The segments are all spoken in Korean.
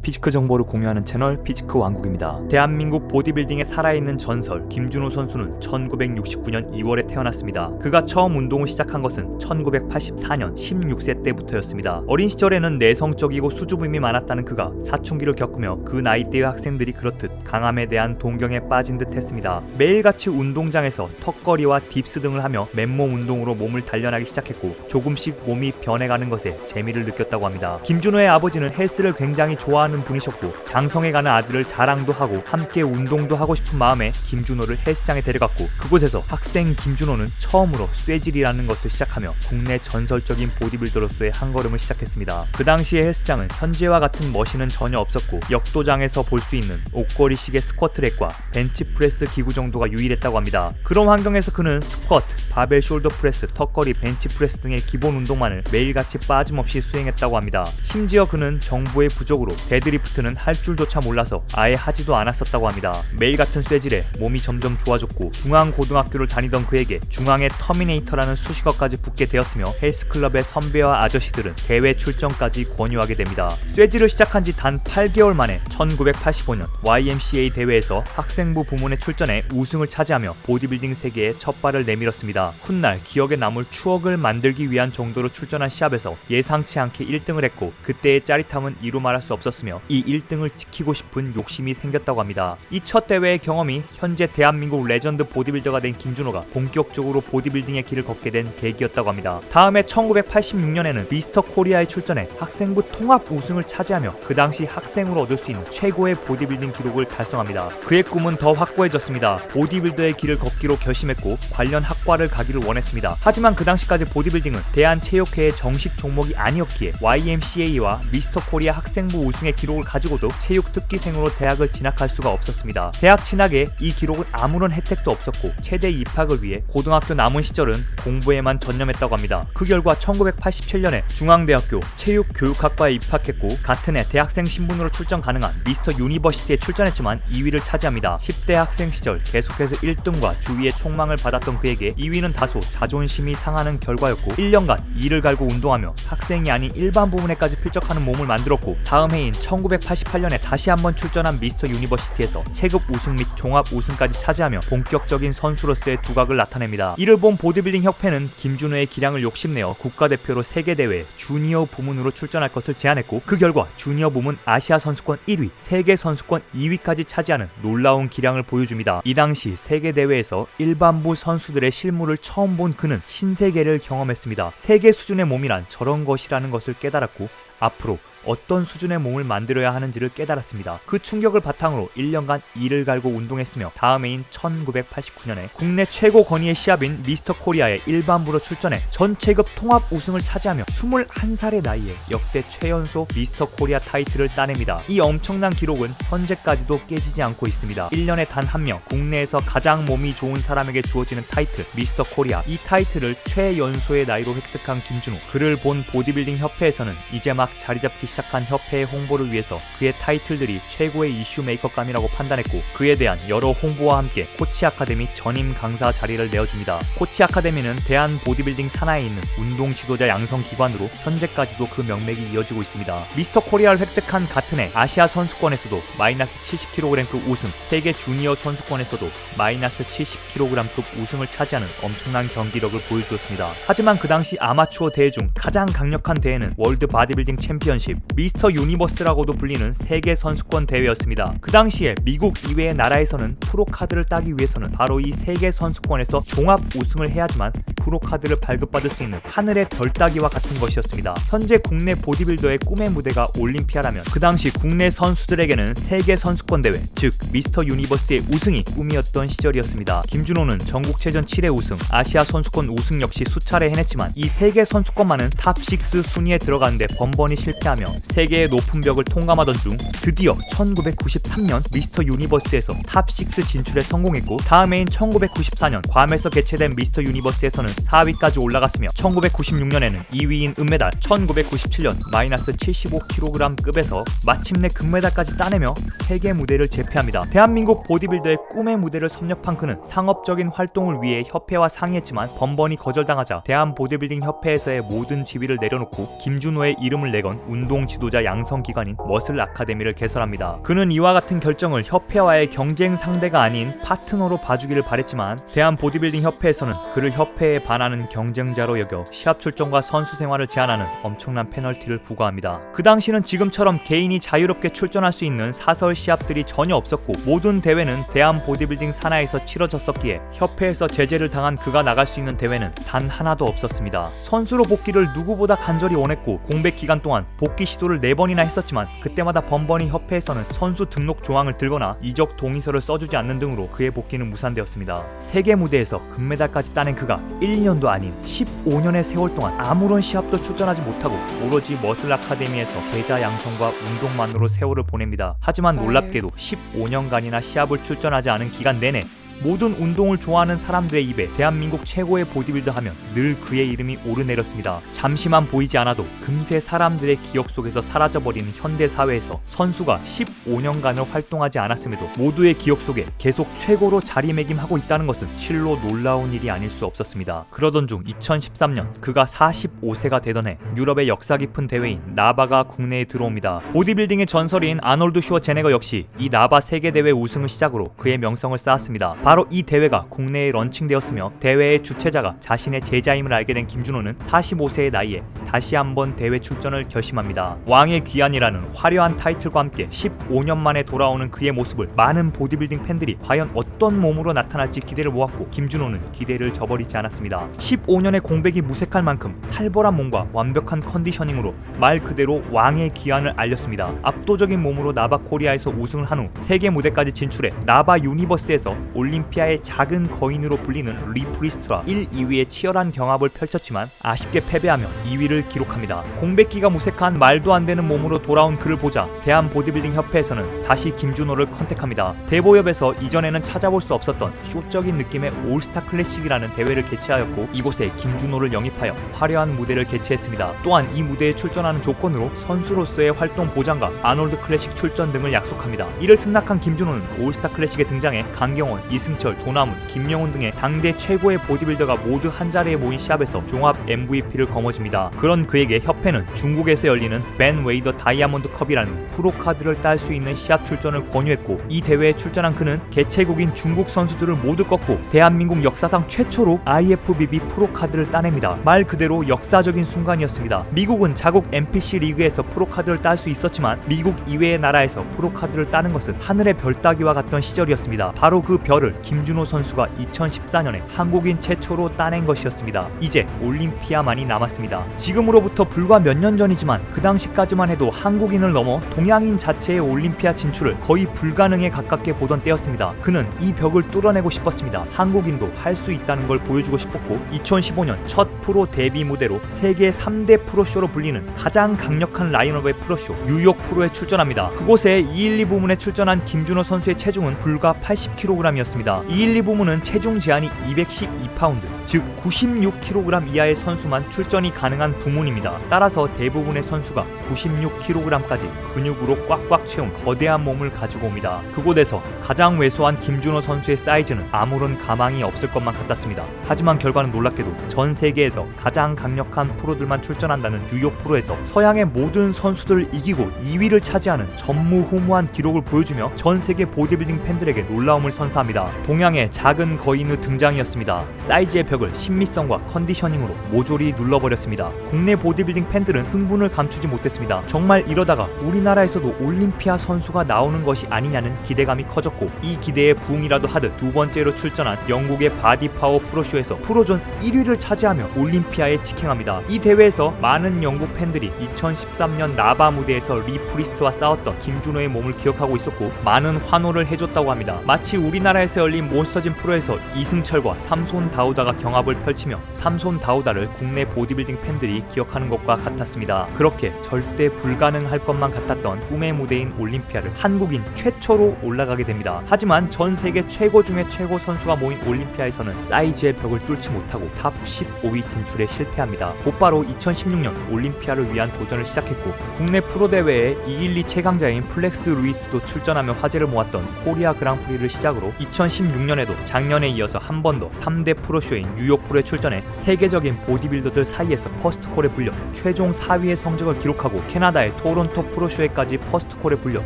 피지크 정보를 공유하는 채널 피지크 왕국입니다. 대한민국 보디빌딩의 살아있는 전설 김준호 선수는 1969년 2월에 태어났습니다. 그가 처음 운동을 시작한 것은 1984년 16세 때부터였습니다. 어린 시절에는 내성적이고 수줍음이 많았다는 그가 사춘기를 겪으며 그 나이대의 학생들이 그렇듯 강함에 대한 동경에 빠진 듯 했습니다. 매일같이 운동장에서 턱걸이와 딥스 등을 하며 맨몸 운동으로 몸을 단련하기 시작했고 조금씩 몸이 변해가는 것에 재미를 느꼈다고 합니다. 김준호의 아버지는 헬스를 굉장히 좋아하는 분이셨고 장성에 가는 아들을 자랑도 하고 함께 운동도 하고 싶은 마음에 김준호를 헬스장에 데려갔고 그곳에서 학생 김준호는 처음으로 쇠질이라는 것을 시작하며 국내 전설적인 보디빌더로서의 한 걸음을 시작했습니다. 그 당시의 헬스장은 현재와 같은 머신은 전혀 없었고 역도장에서 볼 수 있는 옥거리식의 스쿼트랙과 벤치프레스 기구 정도가 유일했다고 합니다. 그런 환경에서 그는 스쿼트, 바벨 숄더 프레스, 턱걸이, 벤치프레스 등의 기본 운동만을 매일같이 빠짐없이 수행했다고 합니다. 심지어 그는 정보의 부족으로 데드리프트는 할 줄조차 몰라서 아예 하지도 않았었다고 합니다. 매일 같은 쇠질에 몸이 점점 좋아졌고 중앙고등학교를 다니던 그에게 중앙의 터미네이터라는 수식어까지 붙게 되었으며 헬스클럽의 선배와 아저씨들은 대회 출전까지 권유하게 됩니다. 쇠질을 시작한 지 단 8개월 만에 1985년 YMCA 대회에서 학생부 부문에 출전해 우승을 차지하며 보디빌딩 세계에 첫 발을 내밀었습니다. 훗날 기억에 남을 추억을 만들기 위한 정도로 출전한 시합에서 예상치 않게 1등을 했고 그때의 짜릿함은 이루 말할 수 없었으며 이 1등을 지키고 싶은 욕심이 생겼다고 합니다. 이 첫 대회의 경험이 현재 대한민국 레전드 보디빌더가 된 김준호가 본격적으로 보디빌딩의 길을 걷게 된 계기였다고 합니다. 다음해 1986년에는 미스터 코리아에 출전해 학생부 통합 우승을 차지하며 그 당시 학생으로 얻을 수 있는 최고의 보디빌딩 기록을 달성합니다. 그의 꿈은 더 확고해졌습니다. 보디빌더의 길을 걷기로 결심했고 관련 학과를 가기를 원했습니다. 하지만 그 당시까지 보디빌딩은 대한체육회의 정식 종목이 아니었기에 YMCA와 미스터 코리아 학생부 우승의 기록을 가지고도 체육 특기생으로 대학을 진학할 수가 없었습니다. 대학 진학에 이 기록은 아무런 혜택도 없었고 체대 입학을 위해 고등학교 남은 시절은 공부에만 전념했다고 합니다. 그 결과 1987년에 중앙대학교 체육교육학과에 입학했고 같은 해 대학생 신분으로 출전 가능한 미스터 유니버시티에 출전했지만 2위를 차지합니다. 10대 학생 시절 계속해서 1등과 주위의 총망을 받았던 그에게 2위는 다소 자존심이 상하는 결과였고 1년간 이를 갈고 운동하며 학생이 아닌 일반 부문에까지 필적하는 몸을 만들었고 다음 해인 1988년에 다시 한번 출전한 미스터 유니버시티에서 체급 우승 및 종합 우승까지 차지하며 본격적인 선수로서의 두각을 나타냅니다. 이를 본 보디빌딩 협회는 김준호의 기량을 욕심내어 국가대표로 세계대회 주니어 부문으로 출전할 것을 제안했고 그 결과 주니어 부문 아시아 선수권 1위, 세계 선수권 2위까지 차지하는 놀라운 기량을 보여줍니다. 이 당시 세계대회에서 일반부 선수들의 실물을 처음 본 그는 신세계를 경험했습니다. 세계 수준의 몸이란 저런 것이라는 것을 깨달았고 앞으로 어떤 수준의 몸을 만들어야 하는지를 깨달았습니다. 그 충격을 바탕으로 1년간 이를 갈고 운동했으며 다음 해인 1989년에 국내 최고 권위의 시합인 미스터 코리아의 일반부로 출전해 전체급 통합 우승을 차지하며 21살의 나이에 역대 최연소 미스터 코리아 타이틀을 따냅니다. 이 엄청난 기록은 현재까지도 깨지지 않고 있습니다. 1년에 단 한 명 국내에서 가장 몸이 좋은 사람에게 주어지는 타이틀 미스터 코리아, 이 타이틀을 최연소의 나이로 획득한 김준호. 그를 본 보디빌딩 협회에서는 이제 막 자리잡기 시작한 협회의 홍보를 위해서 그의 타이틀들이 최고의 이슈 메이커감이라고 판단했고 그에 대한 여러 홍보와 함께 코치 아카데미 전임 강사 자리를 내어줍니다. 코치 아카데미는 대한 보디빌딩 산하에 있는 운동 지도자 양성 기관으로 현재까지도 그 명맥이 이어지고 있습니다. 미스터 코리아를 획득한 같은 해 아시아 선수권에서도 마이너스 70kg급 우승, 세계 주니어 선수권에서도 마이너스 70kg급 우승을 차지하는 엄청난 경기력을 보여주었습니다. 하지만 그 당시 아마추어 대회 중 가장 강력한 대회는 월드 바디빌딩 챔피언십, 미스터 유니버스라고도 불리는 세계 선수권 대회였습니다. 그 당시에 미국 이외의 나라에서는 프로카드를 따기 위해서는 바로 이 세계 선수권에서 종합 우승을 해야지만 프로카드를 발급받을 수 있는 하늘의 별 따기와 같은 것이었습니다. 현재 국내 보디빌더의 꿈의 무대가 올림피아라면 그 당시 국내 선수들에게는 세계 선수권 대회, 즉 미스터 유니버스의 우승이 꿈이었던 시절이었습니다. 김준호는 전국체전 7회 우승, 아시아 선수권 우승 역시 수차례 해냈지만 이 세계 선수권만은 탑6 순위에 들어가는데 번번이 실패하며 세계의 높은 벽을 통감하던 중 드디어 1993년 미스터 유니버스에서 탑6 진출에 성공했고 다음 해인 1994년 괌에서 개최된 미스터 유니버스에서는 4위까지 올라갔으며 1996년에는 2위인 은메달, 1997년 마이너스 75kg급에서 마침내 금메달까지 따내며 세계 무대를 제패합니다. 대한민국 보디빌더의 꿈의 무대를 섭렵한 그는 상업적인 활동을 위해 협회와 상의했지만 번번이 거절당하자 대한 보디빌딩 협회에서의 모든 지위를 내려놓고 김준호의 이름을 내건 운동 운동 지도자 양성 기관인 머슬 아카데미를 개설합니다. 그는 이와 같은 결정을 협회와의 경쟁 상대가 아닌 파트너로 봐주기를 바랬지만 대한 보디빌딩 협회에서는 그를 협회에 반하는 경쟁자로 여겨 시합 출전과 선수 생활을 제한하는 엄청난 페널티를 부과합니다. 그 당시는 지금처럼 개인이 자유롭게 출전할 수 있는 사설 시합들이 전혀 없었고 모든 대회는 대한 보디빌딩 산하에서 치러졌었기에 협회에서 제재를 당한 그가 나갈 수 있는 대회는 단 하나도 없었습니다. 선수로 복귀를 누구보다 간절히 원했고 공백 기간 동안 복귀 시도를 4번이나 했었지만 그때마다 번번이 협회에서는 선수 등록 조항을 들거나 이적 동의서를 써주지 않는 등으로 그의 복귀는 무산되었습니다. 세계 무대에서 금메달까지 따낸 그가 1, 2년도 아닌 15년의 세월 동안 아무런 시합도 출전하지 못하고 오로지 머슬 아카데미에서 계좌 양성과 운동만으로 세월을 보냅니다. 하지만 놀랍게도 15년간이나 시합을 출전하지 않은 기간 내내 모든 운동을 좋아하는 사람들의 입에 대한민국 최고의 보디빌더 하면 늘 그의 이름이 오르내렸습니다. 잠시만 보이지 않아도 금세 사람들의 기억 속에서 사라져버리는 현대사회에서 선수가 15년간을 활동하지 않았음에도 모두의 기억 속에 계속 최고로 자리매김하고 있다는 것은 실로 놀라운 일이 아닐 수 없었습니다. 그러던 중 2013년 그가 45세가 되던 해 유럽의 역사 깊은 대회인 나바가 국내에 들어옵니다. 보디빌딩의 전설인 아놀드 슈워제네거 역시 이 나바 세계대회 우승을 시작으로 그의 명성을 쌓았습니다. 바로 이 대회가 국내에 런칭되었으며 대회의 주최자가 자신의 제자임을 알게 된 김준호는 45세의 나이에 다시 한번 대회 출전을 결심합니다. 왕의 귀환이라는 화려한 타이틀과 함께 15년 만에 돌아오는 그의 모습을 많은 보디빌딩 팬들이 과연 어떤 몸으로 나타날지 기대를 모았고 김준호는 기대를 저버리지 않았습니다. 15년의 공백이 무색할 만큼 살벌한 몸과 완벽한 컨디셔닝으로 말 그대로 왕의 귀환을 알렸습니다. 압도적인 몸으로 나바 코리아에서 우승을 한 후 세계 무대까지 진출해 나바 유니버스에서 올림피아의 작은 거인으로 불리는 리 프리스트와 1, 2위의 치열한 경합을 펼쳤지만 아쉽게 패배하며 2위를 기록합니다. 공백기가 무색한 말도 안 되는 몸으로 돌아온 그를 보자 대한 보디빌딩 협회에서는 다시 김준호를 컨택합니다. 대보협에서 이전에는 찾아볼 수 없었던 쇼적인 느낌의 올스타 클래식이라는 대회를 개최하였고 이곳에 김준호를 영입하여 화려한 무대를 개최했습니다. 또한 이 무대에 출전하는 조건으로 선수로서의 활동 보장과 아놀드 클래식 출전 등을 약속합니다. 이를 승낙한 김준호는 올스타 클래식에 등장해 강경원, 이승철, 조남훈, 김영훈 등의 당대 최고의 보디빌더가 모두 한자리에 모인 시합에서 종합 MVP를 거머쥡니다. 그런 그에게 협회는 중국에서 열리는 벤 웨이더 다이아몬드 컵이라는 프로카드를 딸 수 있는 시합 출전을 권유했고 이 대회에 출전한 그는 개최국인 중국 선수들을 모두 꺾고 대한민국 역사상 최초로 IFBB 프로카드를 따냅니다. 말 그대로 역사적인 순간이었습니다. 미국은 자국 NPC 리그에서 프로카드를 딸 수 있었지만 미국 이외의 나라에서 프로카드를 따는 것은 하늘의 별 따기와 같던 시절이었습니다. 바로 그 별을 김준호 선수가 2014년에 한국인 최초로 따낸 것이었습니다. 이제 올림피아만이 남았습니다. 지금으로부터 불과 몇 년 전이지만 그 당시까지만 해도 한국인을 넘어 동양인 자체의 올림피아 진출을 거의 불가능에 가깝게 보던 때였습니다. 그는 이 벽을 뚫어내고 싶었습니다. 한국인도 할 수 있다는 걸 보여주고 싶었고 2015년 첫 프로 데뷔 무대로 세계 3대 프로쇼로 불리는 가장 강력한 라인업의 프로쇼 뉴욕 프로에 출전합니다. 그곳에 212 부문에 출전한 김준호 선수의 체중은 불과 80kg이었습니다. 212 부문은 체중 제한이 212파운드, 즉 96kg 이하의 선수만 출전이 가능한 부문입니다. 따라서 대부분의 선수가 96kg까지 근육으로 꽉꽉 채운 거대한 몸을 가지고 옵니다. 그곳에서 가장 왜소한 김준호 선수의 사이즈는 아무런 가망이 없을 것만 같았습니다. 하지만 결과는 놀랍게도 전 세계에서 가장 강력한 프로들만 출전한다는 뉴욕 프로에서 서양의 모든 선수들을 이기고 2위를 차지하는 전무후무한 기록을 보여주며 전 세계 보디빌딩 팬들에게 놀라움을 선사합니다. 동양의 작은 거인의 등장이었습니다. 사이즈의 벽을 신미성과 컨디셔닝으로 모조리 눌러버렸습니다. 국내 보디빌딩 팬들은 흥분을 감추지 못했습니다. 정말 이러다가 우리나라에서도 올림피아 선수가 나오는 것이 아니냐는 기대감이 커졌고 이 기대에 부응이라도 하듯 두 번째로 출전한 영국의 바디파워 프로쇼에서 프로존 1위를 차지하며 올림피아에 직행합니다. 이 대회에서 많은 영국 팬들이 2013년 나바 무대에서 리 프리스트와 싸웠던 김준호의 몸을 기억하고 있었고 많은 환호를 해줬다고 합니다. 마치 우리나라에서 열린 몬스터진 프로에서 이승철과 삼손 다우다가 경합을 펼치며 삼손 다우다를 국내 보디빌딩 팬들이 기억하는 것과 같았습니다. 그렇게 절대 불가능할 것만 같았던 꿈의 무대인 올림피아를 한국인 최초로 올라가게 됩니다. 하지만 전 세계 최고 중의 최고 선수가 모인 올림피아에서는 사이즈의 벽을 뚫지 못하고 탑 15위 진출에 실패합니다. 곧바로 2016년 올림피아를 위한 도전을 시작했고 국내 프로 대회에 212 최강자인 플렉스 루이스도 출전하며 화제를 모았던 코리아 그랑프리를 시작으로 2017 2016년에도 작년에 이어서 한 번 더 3대 프로쇼인 뉴욕 프로에 출전해 세계적인 보디빌더들 사이에서 퍼스트콜에 불려 최종 4위의 성적을 기록하고 캐나다의 토론토 프로쇼에까지 퍼스트콜에 불려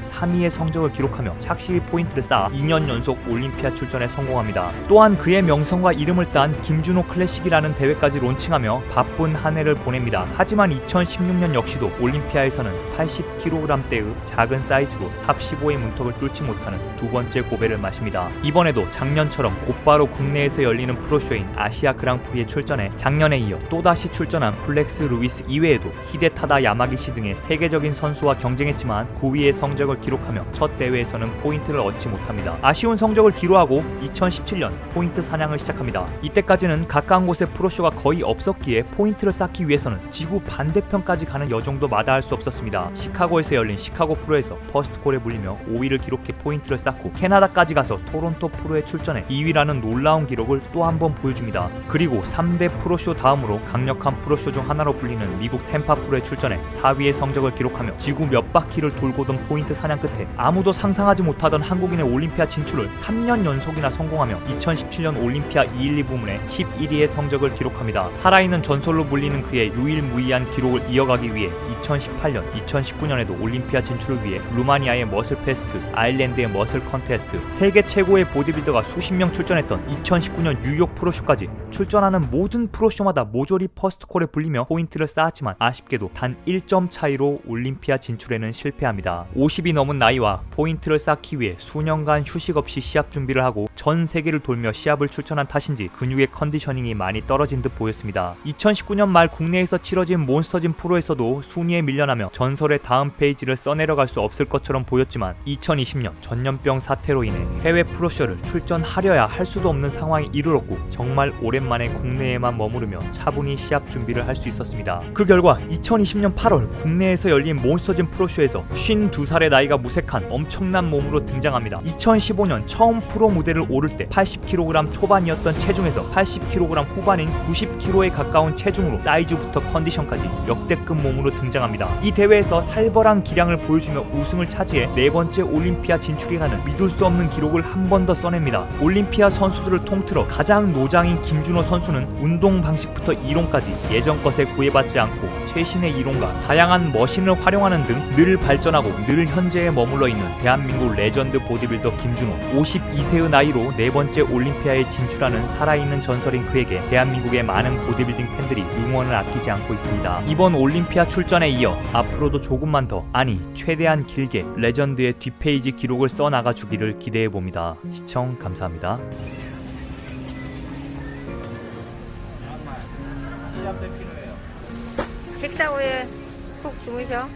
3위의 성적을 기록하며 착실히 포인트를 쌓아 2년 연속 올림피아 출전에 성공합니다. 또한 그의 명성과 이름을 딴 김준호 클래식이라는 대회까지 론칭하며 바쁜 한 해를 보냅니다. 하지만 2016년 역시도 올림피아에서는 80kg대의 작은 사이즈로 탑 15의 문턱을 뚫지 못하는 두 번째 고배를 마십니다. 이번에도 작년처럼 곧바로 국내에서 열리는 프로쇼인 아시아 그랑프리에 출전해 작년에 이어 또다시 출전한 플렉스 루이스 이외에도 히데타다 야마기시 등의 세계적인 선수와 경쟁했지만 9위의 성적을 기록하며 첫 대회에서는 포인트를 얻지 못합니다. 아쉬운 성적을 뒤로하고 2017년 포인트 사냥을 시작합니다. 이때까지는 가까운 곳에 프로쇼가 거의 없었기에 포인트를 쌓기 위해서는 지구 반대편까지 가는 여정도 마다할 수 없었습니다. 시카고에서 열린 시카고 프로에서 퍼스트콜에 물리며 5위를 기록해 포인트를 쌓고 캐나다까지 가서 토론토 프로에 출전해 2위라는 놀라운 기록을 또 한 번 보여줍니다. 그리고 3대 프로쇼 다음으로 강력한 프로쇼 중 하나로 불리는 미국 템파 프로에 출전해 4위의 성적을 기록하며 지구 몇 바퀴를 돌고던 포인트 사냥 끝에 아무도 상상하지 못하던 한국인의 올림피아 진출을 3년 연속이나 성공하며 2017년 올림피아 212 부문에 11위의 성적을 기록합니다. 살아있는 전설로 불리는 그의 유일무이한 기록을 이어가기 위해 2018년, 2019년에도 올림피아 진출을 위해 루마니아의 머슬 페스트, 아일랜드의 머슬 컨테스트, 세계 최고의 보디빌더가 수십 명 출전했던 2019년 뉴욕 프로쇼까지 출전하는 모든 프로쇼마다 모조리 퍼스트콜에 불리며 포인트를 쌓았지만 아쉽게도 단 1점 차이로 올림피아 진출에는 실패합니다. 50이 넘은 나이와 포인트를 쌓기 위해 수년간 휴식 없이 시합 준비를 하고 전 세계를 돌며 시합을 출전한 탓인지 근육의 컨디셔닝이 많이 떨어진 듯 보였습니다. 2019년 말 국내에서 치러진 몬스터진 프로에서도 순위에 밀려나며 전설의 다음 페이지를 써내려갈 수 없을 것처럼 보였지만 2020년 전염병 사태로 인해 해외 프로쇼를 출전하려야 할 수도 없는 상황에 이르렀고 정말 오랜만에 국내에만 머무르며 차분히 시합 준비를 할 수 있었습니다. 그 결과 2020년 8월 국내에서 열린 몬스터진 프로쇼에서 52살의 나이가 무색한 엄청난 몸으로 등장합니다. 2015년 처음 프로 무대를 오를 때 80kg 초반이었던 체중에서 80kg 후반인 90kg에 가까운 체중으로 사이즈부터 컨디션까지 역대급 몸으로 등장합니다. 이 대회에서 살벌한 기량을 보여주며 우승을 차지해 네 번째 올림피아 진출이라는 믿을 수 없는 기록을 한 번 더 써냅니다. 올림피아 선수들을 통틀어 가장 노장인 김준호 선수는 운동 방식부터 이론까지 예전 것에 구애받지 않고 최신의 이론과 다양한 머신을 활용하는 등 늘 발전하고 늘 현재에 머물러 있는 대한민국 레전드 보디빌더 김준호. 52세의 나이로 네 번째 올림피아에 진출하는 살아있는 전설인 그에게 대한민국의 많은 보디빌딩 팬들이 응원을 아끼지 않고 있습니다. 이번 올림피아 출전에 이어 앞으로도 조금만 더, 아니 최대한 길게 레전드의 뒷페이지 기록을 써나가 주기를 기대해봅니다. 시청 감사합니다. 식사 후에 푹 주무셔.